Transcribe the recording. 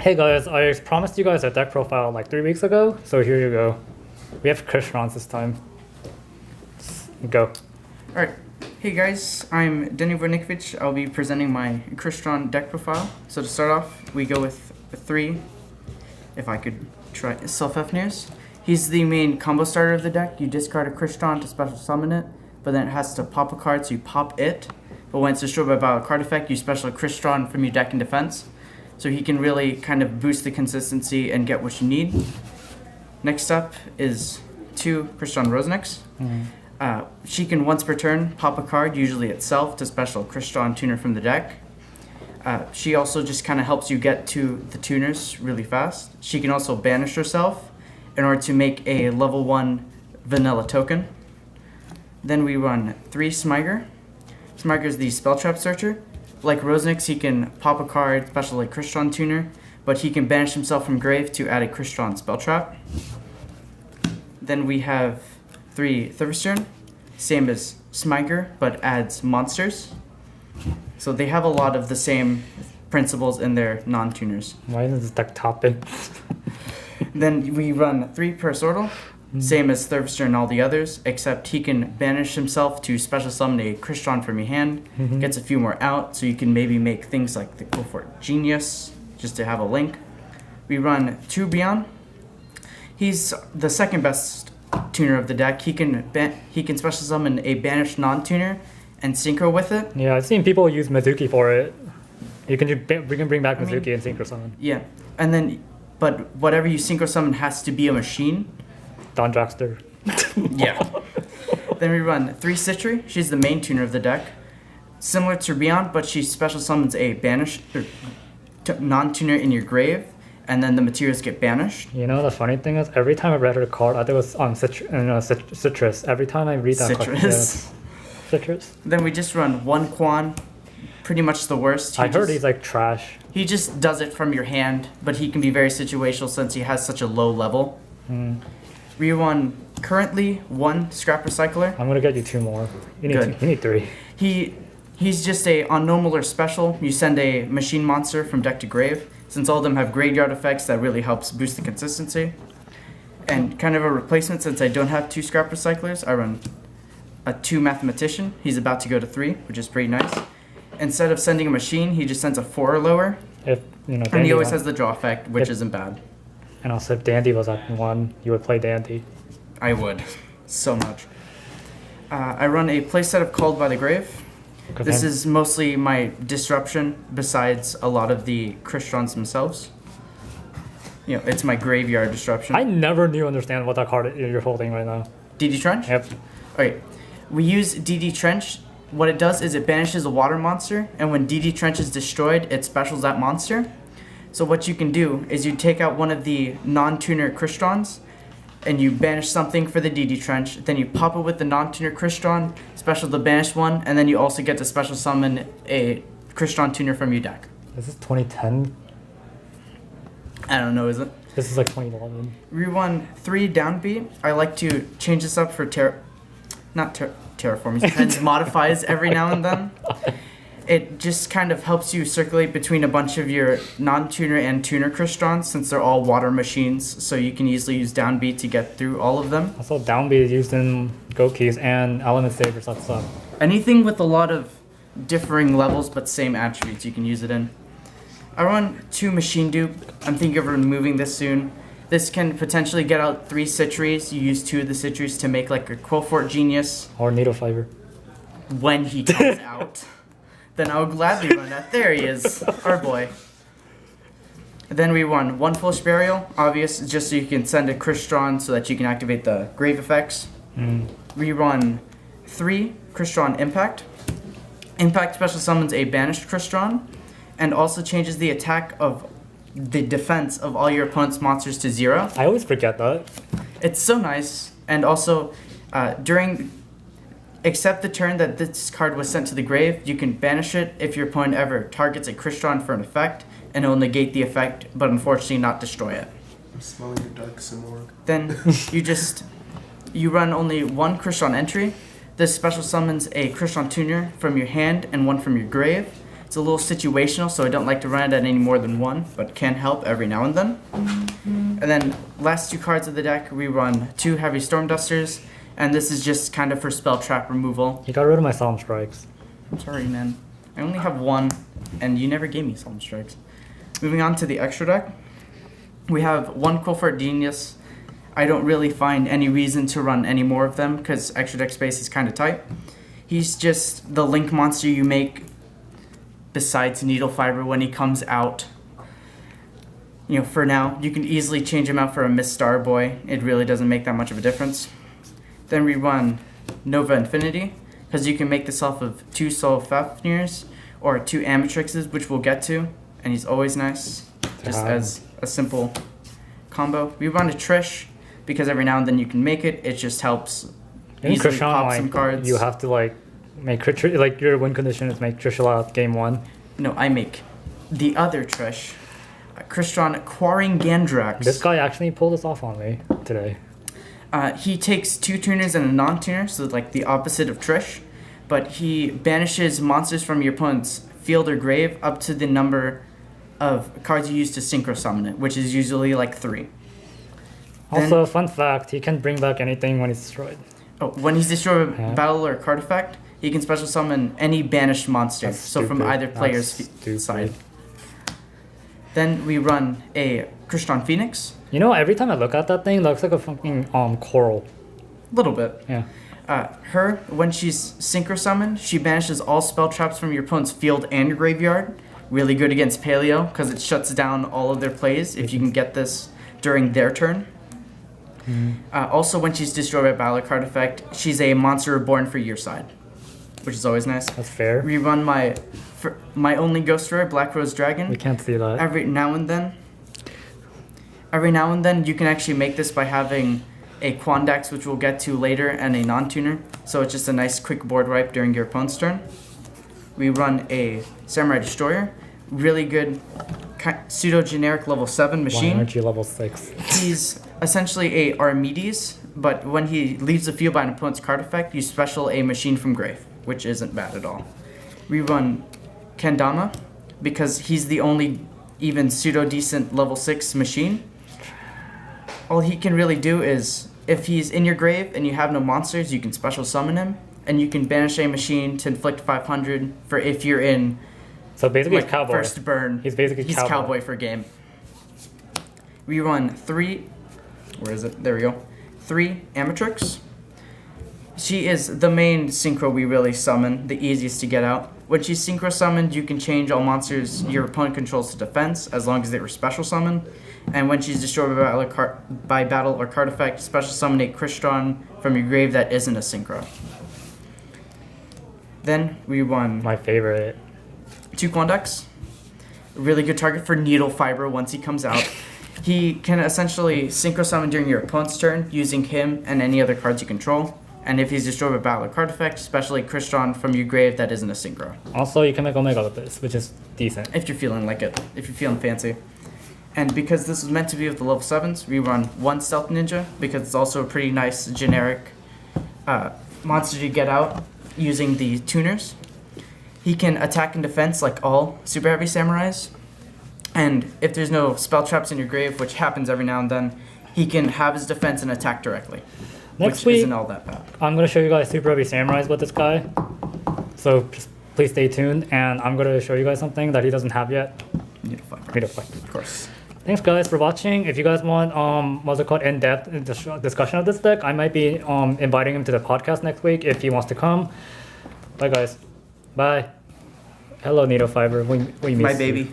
Hey guys, I promised you guys a deck profile like 3 weeks ago, so here you go. We have Crystrons this time. Go. Alright, hey guys, I'm Denny Vornikovic. I'll be presenting my Crystron deck profile. So to start off, we go with 3, if I could try, Self-Fafnir's. He's the main combo starter of the deck. You discard a Crystron to special summon it, but then it has to pop a card, so you pop it. But when it's destroyed by a card effect, you special a Crystron from your deck in defense. So he can really kind of boost the consistency and get what you need. Next up is 2 Crystron Roseniks. She can once per turn pop a card, usually itself, to special Crystron tuner from the deck. She also just kind of helps you get to the tuners really fast. She can also banish herself in order to make a level 1 vanilla token. Then we run 3 Smyger. Smyger is the spell trap searcher. Like Roseniks, he can pop a card, special like Crystron tuner, but he can banish himself from grave to add a Crystron spell trap. Then we have 3 Thurstern, same as Smyger, but adds monsters. So they have a lot of the same principles in their non-tuners. Why isn't this deck topping? Then we run 3 Parasortal, same as Thurster and all the others, except he can banish himself to special summon a Crystron from your hand, gets a few more out, so you can maybe make things like the Cofort Genius, just to have a link. We run 2 Brionne. He's the second best tuner of the deck. He can special summon a banished non-tuner and synchro with it. Yeah, I've seen people use Mizuki for it. We can bring back Mizuki and synchro summon. Yeah, and then, but whatever you synchro summon has to be a machine. Don Draxter. Yeah. Then we run 3 Citri. She's the main tuner of the deck. Similar to Brionne, but she special summons a banished non-tuner in your grave, and then the materials get banished. You know, the funny thing is, every time I read her card, I think it was on Citrus. Every time I read that card. Citrus. Citrus. Then we just run 1 Quan. Pretty much the worst. I heard he's like trash. He just does it from your hand, but he can be very situational since he has such a low level. We run currently 1 Scrap Recycler. I'm gonna get you 2 more. You need 3. He's just on normal or special. You send a machine monster from deck to grave. Since all of them have graveyard effects, that really helps boost the consistency. And kind of a replacement, since I don't have 2 Scrap Recyclers, I run a 2 Mathematician. He's about to go to 3, which is pretty nice. Instead of sending a machine, he just sends a 4 or lower. And he always has the draw effect, which isn't bad. And also, if Dandy was at 1, you would play Dandy. I would. So much. I run a playset of Called by the Grave. This is mostly my disruption, besides a lot of the Crystrons themselves. You know, it's my graveyard disruption. I never knew understand what that card you're holding right now. DD Trench? Yep. Alright. We use DD Trench. What it does is it banishes a water monster, and when DD Trench is destroyed, it specials that monster. So what you can do is you take out one of the non-tuner Crystrons, and you banish something for the DD Trench, then you pop it with the non-tuner Crystron, special the banished one, and then you also get to special summon a Crystron tuner from your deck. Is this 2010? I don't know, is it? This is like 2011. We run 3 Downbeat. I like to change this up for terraforming, modifies every now and then. It just kind of helps you circulate between a bunch of your non-tuner and tuner Crystrons, since they're all water machines, so you can easily use Downbeat to get through all of them. Also, Downbeat is used in Gokis and Element Savers, that's up. Anything with a lot of differing levels but same attributes you can use it in. I run 2 Machine Dupe. I'm thinking of removing this soon. This can potentially get out 3 Citries. You use 2 of the Citries to make like a Cofort Genius. Or Needle Fiber. When he comes out. Then I will gladly run that. There he is, our boy. Then we run 1 Foolish Burial, obvious, just so you can send a Crystron so that you can activate the grave effects. We run 3 Crystron Impact. Impact special summons a banished Crystron, and also changes the attack of the defense of all your opponent's monsters to 0. I always forget that. It's so nice, and also except the turn that this card was sent to the grave, you can banish it if your opponent ever targets a Crystron for an effect, and it will negate the effect, but unfortunately not destroy it. I'm smelling your dark Simorg. Then you run only 1 Crystron entry. This special summons a Crystron tuner from your hand and 1 from your grave. It's a little situational, so I don't like to run it at any more than one, but can help every now and then. And then last 2 cards of the deck, we run 2 Heavy Storm Dusters, and this is just kind of for spell trap removal. You got rid of my Solemn Strikes. I'm sorry, man. I only have 1, and you never gave me Solemn Strikes. Moving on to the extra deck, we have 1 Qofart Genius. I don't really find any reason to run any more of them because extra deck space is kind of tight. He's just the link monster you make besides Needle Fiber when he comes out. You know, for now, you can easily change him out for a Miss Star Boy. It really doesn't make that much of a difference. Then we run Nova Infinity because you can make this off of 2 Soul Fafnirs or 2 Amatrixes, which we'll get to, and he's always nice, just as a simple combo. We run a Trish because every now and then you can make it. It just helps easily pop some cards. You have to like make like your win condition is make Trish out game 1. No, I make the other Trish, Crystron Quaringandrax. This guy actually pulled this off on me today. He takes 2 tuners and a non-tuner, so like the opposite of Trish, but he banishes monsters from your opponent's field or grave up to the number of cards you use to synchro summon it, which is usually like 3. Also, fun fact, he can bring back anything when he's destroyed. Oh, when he's destroyed by battle or card effect, he can special summon any banished monster, so from either player's side. Then we run a Crystrons Phoenix. You know, every time I look at that thing, it looks like a fucking coral. Little bit. Yeah. Her, when she's synchro summoned, she banishes all spell traps from your opponent's field and your graveyard. Really good against Paleo because it shuts down all of their plays if you can get this during their turn. Also, when she's destroyed by battle card effect, she's a monster reborn for your side, which is always nice. That's fair. We run my only Ghost Rare, Black Rose Dragon. We can't see that. Every now and then, you can actually make this by having a Quandax, which we'll get to later, and a non-tuner. So it's just a nice quick board wipe during your opponent's turn. We run a Samurai Destroyer. Really good pseudo-generic level 7 machine. Energy level 6. He's essentially a Armides, but when he leaves the field by an opponent's card effect, you special a machine from grave, which isn't bad at all. We run Kendama because he's the only even pseudo-decent level 6 machine. All he can really do is, if he's in your grave and you have no monsters, you can special summon him, and you can banish a machine to inflict 500 for if you're in So basically Cowboy. first burn. He's basically He's Cowboy for game. We run 3, where is it? There we go. 3 Amatrix. She is the main synchro we really summon, the easiest to get out. When she's synchro summoned, you can change all monsters your opponent controls to defense, as long as they were special summoned. And when she's destroyed by battle or card effect, special summon a Crystron from your grave that isn't a synchro. Then we run My favorite. 2 Quandax. Really good target for Needle Fiber once he comes out. He can essentially synchro summon during your opponent's turn using him and any other cards you control. And if he's destroyed by battle or card effect, especially Crystron from your grave that isn't a synchro. Also, you can make Omega with this, which is decent. If you're feeling like it, if you're feeling fancy. And because this was meant to be with the level 7s, we run 1 Stealth Ninja because it's also a pretty nice generic monster to get out using the tuners. He can attack and defense like all Super Heavy Samurais. And if there's no spell traps in your grave, which happens every now and then, he can have his defense and attack directly. Next which week, isn't all that bad. I'm going to show you guys Super Heavy Samurais with this guy. So just please stay tuned, and I'm going to show you guys something that he doesn't have yet. Needle Fiber. Needle Fiber. Of course. Thanks guys for watching. If you guys want what's it called, in-depth discussion of this deck, I might be inviting him to the podcast next week if he wants to come. Bye guys. Bye. Hello Needle Fiber. We miss My you. baby.